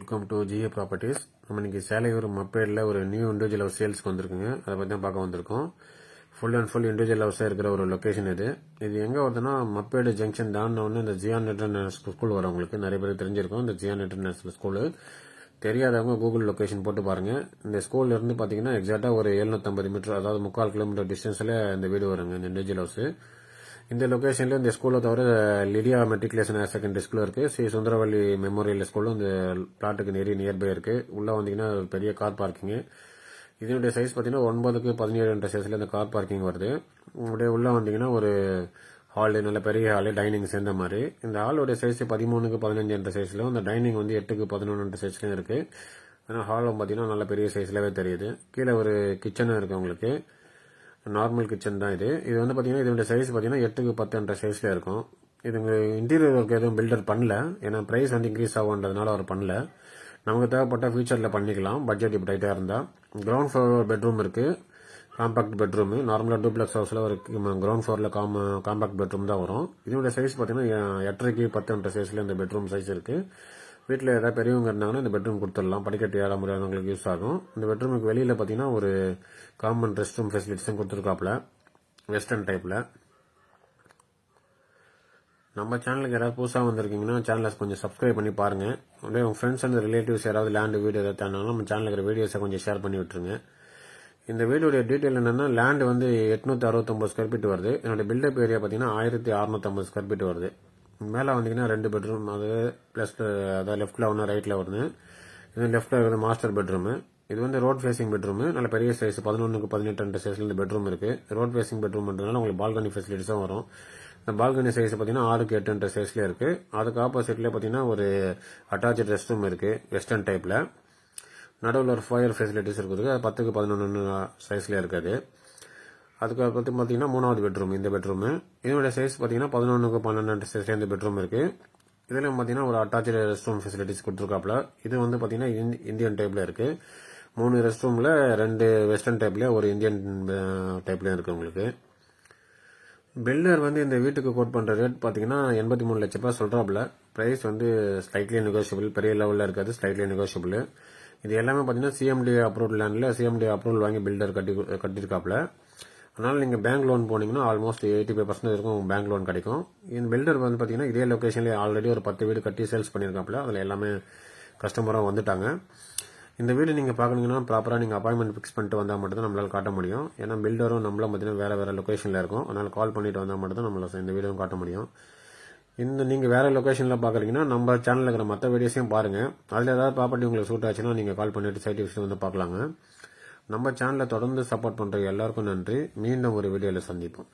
Welcome to GA properties. நம்ம இன்னைக்கு சேலையூர் மப்பேடில் ஒரு நியூ இண்டிவிஜுவல் ஹவுஸ் சேல்ஸ்க்கு வந்திருக்குங்க. அதை பற்றி தான் பார்க்க வந்திருக்கோம். ஃபுல் அண்ட் ஃபுல் இண்டிவிஜுவல் ஹவுஸாக இருக்கிற ஒரு லொக்கேஷன் இது. இது எங்கே வருதுன்னா மப்பேடு ஜங்ஷன் தாண்டின ஒன்று இந்த ஜியான் இன்டர்நேஷனல் ஸ்கூல் வரும். உங்களுக்கு நிறைய பேர் தெரிஞ்சிருக்கும் இந்த ஜியான் இன்டர்நேஷனல் ஸ்கூலு. தெரியாதவங்க கூகுள் லொக்கேஷன் போட்டு பாருங்க. இந்த ஸ்கூல்ல இருந்து பார்த்தீங்கன்னா எக்ஸாக்டாக ஒரு 750 மீட்டர், அதாவது 3/4 கிலோமீட்டர் டிஸ்டன்ஸில் இந்த வீடு வருங்க, இந்த இண்டிவிஜுவல் ஹவுஸ். இந்த லொகேஷன்ல இந்த ஸ்கூலை தவிர Lydia matriculation higher secondary school இருக்கு. ஸ்ரீ சுந்தரவல்லி மெமோரியல் ஸ்கூலும் இந்த பிளாட்டுக்கு நியர்பை இருக்கு. உள்ள வந்தீங்கன்னா ஒரு பெரிய கார் பார்க்கிங். இதனுடைய சைஸ் பார்த்தீங்கன்னா 9க்கு 17 சைஸ்ல இந்த கார் பார்க்கிங் வருது. அப்படியே உள்ள வந்தீங்கன்னா ஒரு ஹால், நல்ல பெரிய ஹால், டைனிங் சேர்ந்த மாதிரி. இந்த ஹாலோட சைஸ் 13க்கு 15 சைஸ்ல, இந்த டைனிங் வந்து 8க்கு 11 சைஸ்லயும் இருக்கு. ஆனால் ஹாலும் பார்த்தீங்கன்னா நல்ல பெரிய சைஸ்லவே தெரியுது. கீழே ஒரு கிச்சனும் இருக்கு உங்களுக்கு. நார்மல் கிச்சன் தான் இது. இது வந்து பாத்தீங்கன்னா இதோட சைஸ் பாத்தீங்கன்னா 8க்கு 10 சைஸ்ல இருக்கும். இது இன்டீரியர் ஒர்க் எதுவும் பில்டர் பண்ணல, ஏன்னா பிரைஸ் வந்து இன்க்ரீஸ் ஆகுன்றதுனால அவர் பண்ணல. நமக்கு தேவைப்பட்ட ஃபியூச்சர்ல பண்ணிக்கலாம், பட்ஜெட் இப்படி டைட்டா இருந்தா. கிரவுண்ட் ஃப்ளோர் பெட்ரூம் இருக்கு, காம்பாக்ட் பெட்ரூம். நார்மலா டூப்ளெக்ஸ் ஹவுஸ்ல ஒரு கிரவுண்ட் ஃப்ளோர்ல காம்பாக்ட் பெட்ரூம் தான் வரும். இதோட சைஸ் பாத்தீங்கன்னா 8க்கு 10 சைஸ்ல இந்த பெட்ரூம் சைஸ் இருக்கு. வீட்டில் ஏதாவது பெரியவங்க இருந்தாங்கன்னா இந்த பெட்ரூம் கொடுத்துடலாம், படிக்கட்டு ஏற முடியாதவங்களுக்கு யூஸ் ஆகும். இந்த பெட்ரூமுக்கு வெளியில பாத்தீங்கன்னா ஒரு காமன் ரெஸ்ட் ரூம் ஃபெசிலிட்டிஸும் கொடுத்துருக்காப்ல, வெஸ்டர்ன் டைப்ல. நம்ம சேனலுக்கு யாராவது புதுசாக வந்திருக்கீங்கன்னா சேனலை கொஞ்சம் சப்ஸ்கிரைப் பண்ணி பாருங்க. அப்படியே உங்க ஃப்ரெண்ட்ஸ் அண்ட் ரிலேட்டிவ்ஸ் யாராவது லேண்ட் வீடியோ ஏதாவது தேடினாலும் நம்ம சேனலுக்கு இருக்கிற வீடியோஸை கொஞ்சம் ஷேர் பண்ணி விட்டுருங்க. இந்த வீடியோட டீட்டெயில் என்னன்னா, லேண்ட் வந்து 869 ஸ்கொயர் ஃபீட் வருது. என்னோட பில்டப் ஏரியா பாத்தீங்கன்னா 1650 ஸ்கொயர் ஃபீட் வருது. மேலே வந்தீங்கன்னா 2 பெட்ரூம், அது பிளஸ் அதாவது லெஃப்ட்ல ஒன்று ரைட்ல வருது. இது லெஃப்ட்ல இருக்கிறது மாஸ்டர் பெட்ரூம். இது வந்து ரோட் ஃபேசிங் பெட்ரூம், நல்ல பெரிய சைஸ், 11க்கு 18 சைஸ்ல இந்த பெட்ரூம் இருக்கு. ரோட் ஃபேசிங் பெட்ரூம்ன்றதுனால உங்களுக்கு பால்கனி ஃபெசிலிட்டிஸும் வரும். இந்த பால்கனி சைஸ் பாத்தீங்கன்னா 6க்கு 8 சைஸ்ல இருக்கு. அதுக்கு ஆப்போசிட்ல பாத்தீங்கன்னா ஒரு அட்டாச் ரெஸ்ட் ரூம் இருக்கு, வெஸ்டர்ன் டைப்ல. நடுவில் ஒரு ஃபயர் ஃபெசிலிட்டிஸ் இருக்குது, 10க்கு 11 சைஸ்ல இருக்காது. அதுக்கு அடுத்து பாத்தீங்கன்னா 3வது பெட்ரூம், இந்த பெட்ரூம். இதோட சைஸ் பாத்தீங்கன்னா 11க்கு 12 சைஸ்ல இந்த பெட்ரூம் இருக்கு. இதுல பாத்தீங்கன்னா ஒரு அட்டாச் ரெஸ்ட் ரூம் ஃபெசிலிட்டிஸ் கொடுத்துருக்காப்ல. இது வந்து பாத்தீங்கன்னா இந்தியன் டைப்ல இருக்கு. 3 ரெஸ்ட் ரூம்ல 2 வெஸ்டர்ன் டைப்ல, ஒரு இந்தியன் டைப்ல இருக்கு உங்களுக்கு. பில்டர் வந்து இந்த வீட்டுக்கு கோட் பண்ற ரேட் பாத்தீங்கன்னா 83 லட்சம் ரூபாய் சொல்றாப்ல. பிரைஸ் வந்து ஸ்லைட்லி நெகோஷியபிள், பெரிய லெவல்ல இருக்காது, ஸ்லைட்லி நெகோஷியபிள். இது எல்லாமே பாத்தீங்கன்னா சிஎம்டி அப்ரூவல் லேண்ட்ல சிஎம்டி அப்ரூவல் வாங்கி பில்டர் கட்டிருக்காப்ல. அதனால நீங்க பேங்க் லோன் போனீங்கன்னா ஆல்மோஸ்ட் 85% இருக்கும் பேங்க் லோன் கிடைக்கும். இந்த பில்டர் வந்து பாத்தீங்கன்னா இதே லொகேஷன்ல ஆல்ரெடி ஒரு 10 வீடு கட்டி சேல்ஸ் பண்ணிருக்காப்ல. அதுல எல்லாமே கஸ்டமரா வந்துட்டாங்க. இந்த வீடு நீங்க பாக்கணுங்கன்னா ப்ராப்பரா நீங்க அப்பாயின்மெண்ட் பிக்ஸ் பண்ணிட்டு வந்தா மட்டும் தான் நம்மளால காட்ட முடியும். ஏன்னா பில்டரும் நம்மளும் பாத்தீங்கன்னா வேற லொகேஷன்ல இருக்கும். அதனால கால் பண்ணிட்டு வந்தா மட்டும் தான் நம்மளால இந்த வீடியோ காட்ட முடியும். இந்த நீங்க வேற லொகேஷன்ல பாக்குறீங்கன்னா நம்ம சேனல்ல இருக்கிற மற்ற வீடியோஸையும் பாருங்க. அதுல ஏதாவது ப்ராப்பர்ட்டி உங்களுக்கு சூட் ஆச்சுன்னா நீங்க கால் பண்ணிட்டு சைட் விசிட் வந்து பார்க்கலாங்க. நம்ம சேனலை தொடர்ந்து சப்போர்ட் பண்ற எல்லாருக்கும் நன்றி. மீண்டும் ஒரு வீடியோல சந்திப்போம்.